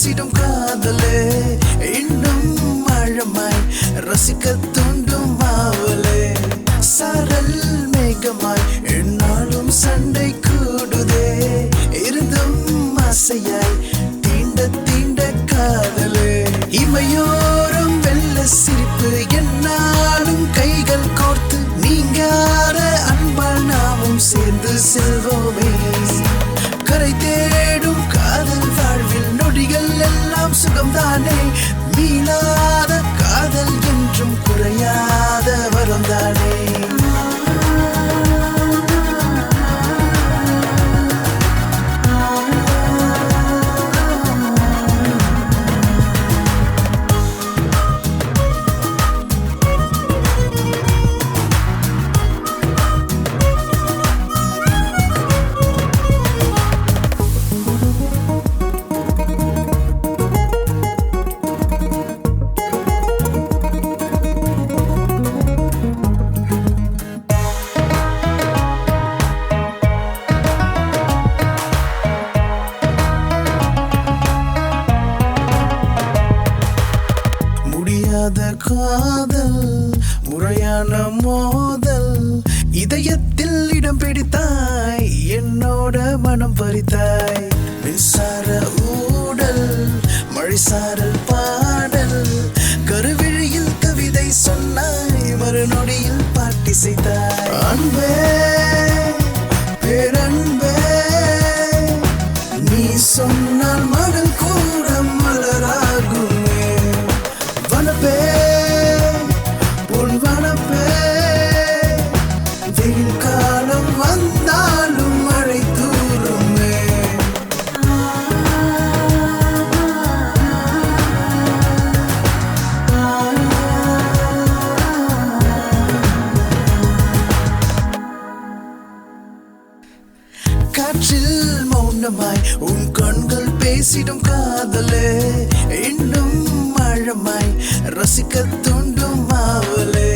பேசிடும் காதலே இன்னும் ஆழமாய் ரசிக்க தூண்டும் ஆவலே சாரல் மேகமாய் என்னாலும் சண்டை கூடுதே இருந்தும் ஆசையாய் தீண்ட தீண்ட காதலே இமையோரம் வெள்ள சிரிப்பு என்னாலும் கைகள் கோர்த்து நீங்காத அன்பால் நாமும் சேர்ந்து செல்வோமே கரை தேடும் காதல் வாழ்வில் நொடிகள் எல்லாம் சுகம்தானே மீளாத காதல் என்றும் குறையாத வரம்தானே காதல் முறையான மோதல் இதயத்தில் இடம் பிடித்தாய் என்னோட மனம் பறித்தாய் மின்சார ஊடல் மழைசாரல் பாடல் கருவிழியில் கவிதை சொன்னாய் மறுநொடியில் பாட்டி செய்தாய் அன்பே பேரன்பே நீ சொன்னால் மகள் கூட மலராகும் உன் வனப்பே வெயில் காலம் வந்தாலும் மழை தூருமே காற்றில் மௌனமாய் உன் கண்கள் பேசிடும் காதலே இன்னும் ஆழமாய் ரசிக்க தூண்டும் ஆவலே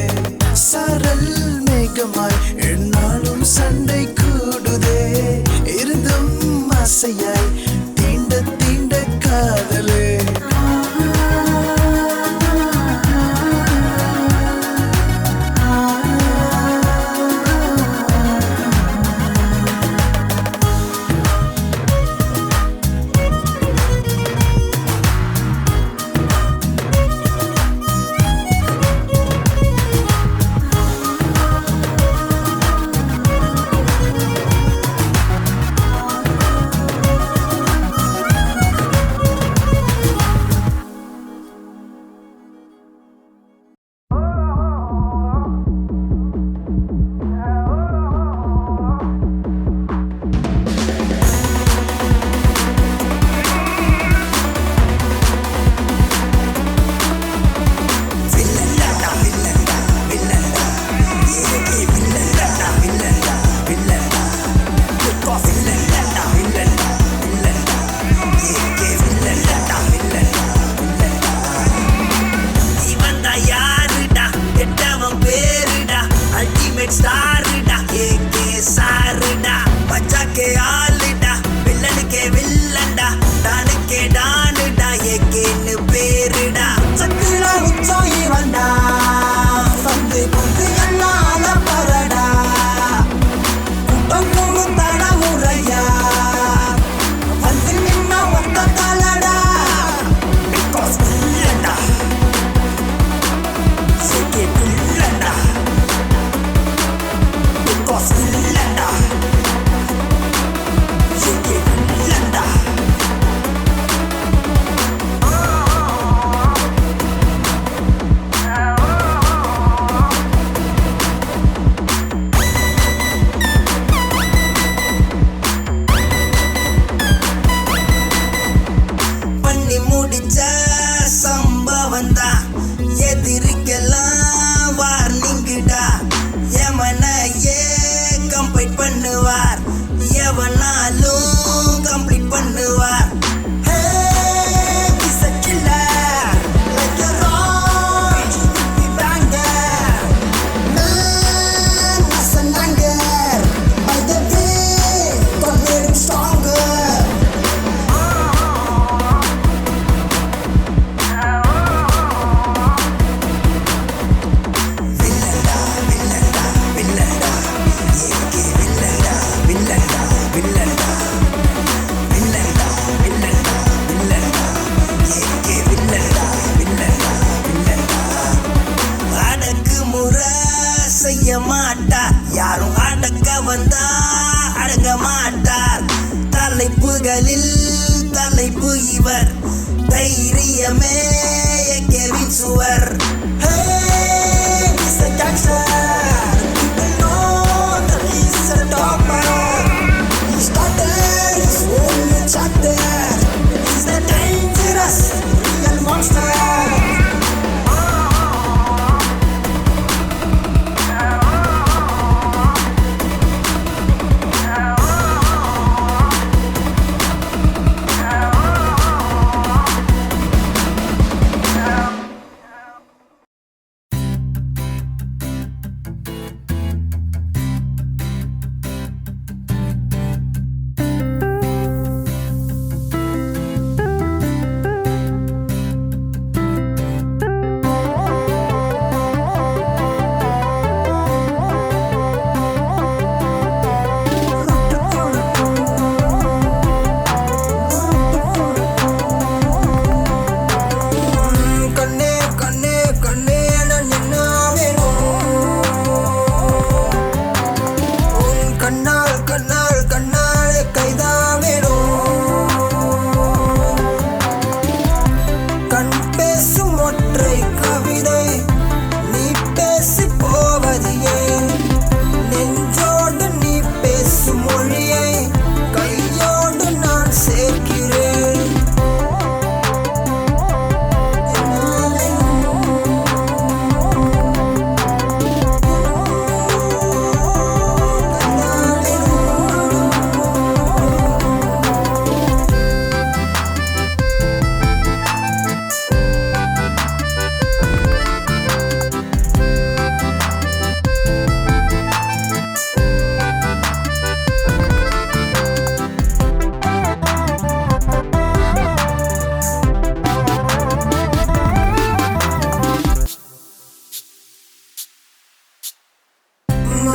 சாரல் மேகமாய் என்னாலும் சண்டை கூடுதே இருந்தும் ஆசையாய் தீண்ட தீண்ட காதலே துணிய மாட்டார், யாரும் அடக்க வந்தா அடங்க மாட்டார். தலைப்புகளில் தலைப்பு இவர், தைரியமே கெவின் சுவர்.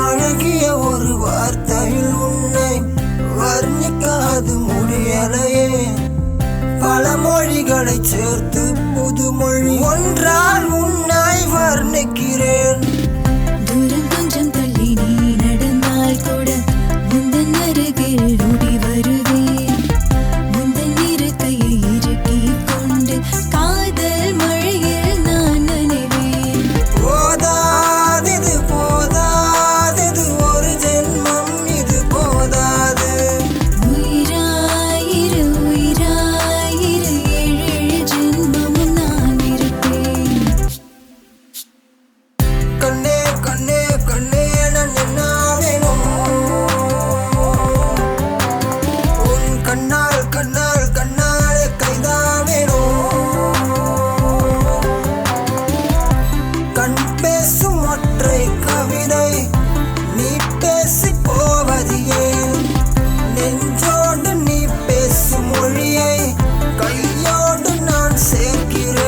அழகிய ஒரு வார்த்தையில் உன்னை வர்ணிக்காது முடியலையே. பல மொழிகளை சேர்த்து புதுமொழி ஒன்றால் உன்னை வர்ணிக்கிறேன். தூரம் கொஞ்சம் தள்ளி நீ நடந்தால் கூட முந்தன் அருகில் ஓடி வருவேன். முந்தன் இருக்கையை இறுக்கிக் கொண்டு காதல் மழையில் நான் நனைவேன். போதாது போதாது ஒரு ஜென்மம் இது போதாது. உயிராயிரு உயிராயிரு 7 ஜென்மமும் நான் இருப்பேன். கண்ணே கண்ணே கண்ணே நான் என்ன வேணும்? உன் கண்ணால் கண்ணால் கண்ணால் கைதான் வேணும். கண் பேசும் ஒற்றை கவிதை நீ பேசி போவது ஏன்? நெஞ்சோடு நீ பேசும் மொழியை கையோடு நான் சேர்க்கிறேன்.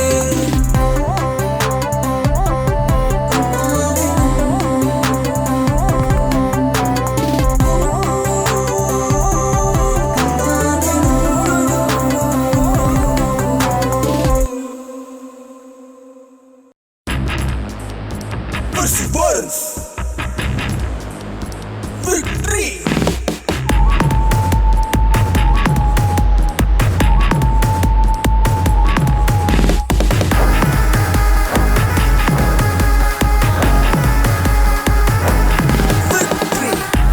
Perseverance, victory.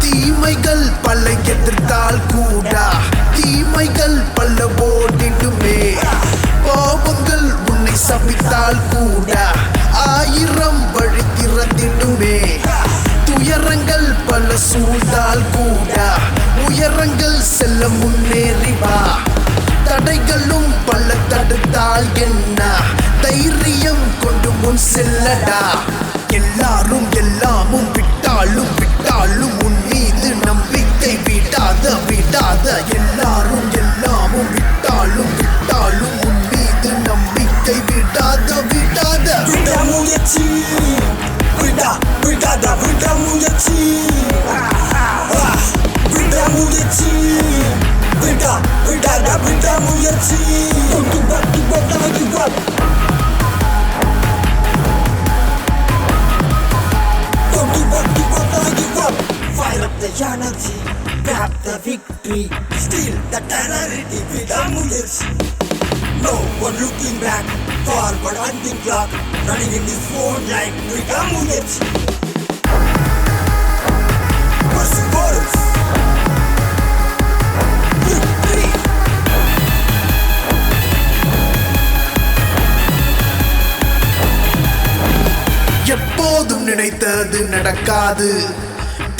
தீமைகள் பல எதிர்த்தால் கூட தீமைகள் பல ஓடிடுமே. பாவங்கள் உன்னை சபித்தால் கூட 1000 வழி திறந்திடுமே. துயரங்கள் பல சூழ்ந்தால் கூட உயரங்கள் செல்ல முன்னேறி வா. தடைகளும் பல தடுத்தால் என்ன, தைரியம் கொண்டு முன் செல்லடா. எல்லாரும் எல்லாமும் விட்டாலும் விட்டாலும் உன் மீது நம்பிக்கை விடாத விடாத. எல்லாரும் எல்லாமும் விட்டாலும் விட்டாலும் உன் மீது நம்பிக்கை விடாத விடாத. விடாமுயற்சி விடாத விடாமுயற்சி விடாமுயற்சி விடாத விடாமுயற்சி. Don't give up, give up, never give up. Don't give up, the energy, grab the victory, steal the tenacity with a முயற்சி. No one looking back, forward hunting clock, running in this phone like with a முயற்சி. Perseverance, victory. எப்போதும் நினைத்தது நடக்காது,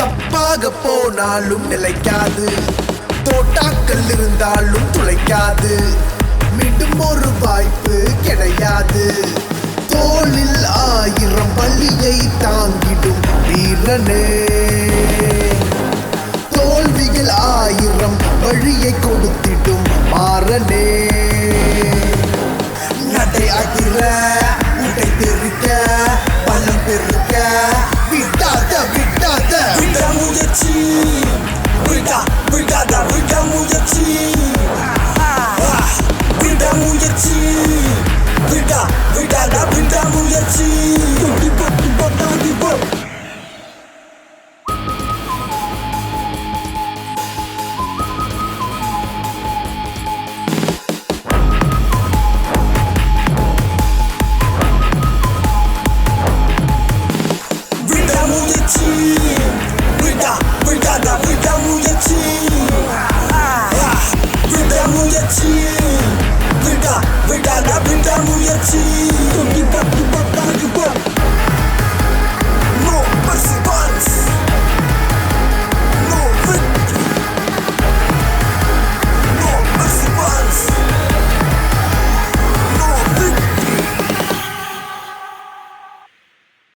தப்பாக போனாலும் நிலைக்காது, தோட்டாக்கள் இருந்தாலும் துளைக்காது, மீண்டும் ஒரு வாய்ப்பு கிடையாது. தோளில் 1000 பலியை தாங்கிடும் வீரனே, தோல்விகள் 1000 வழியை கொடுத்திடும் மாறனே. நடை அதிர உடை தெரிக்க பலம் பெருக்க விடாத விடாத விட முயற்சி, விடாத விட முயற்சி, விட முயற்சி, விடாத விட முயற்சி. விடாத விட முயற்சி, விட முயற்சி, விடாத விட முயற்சி.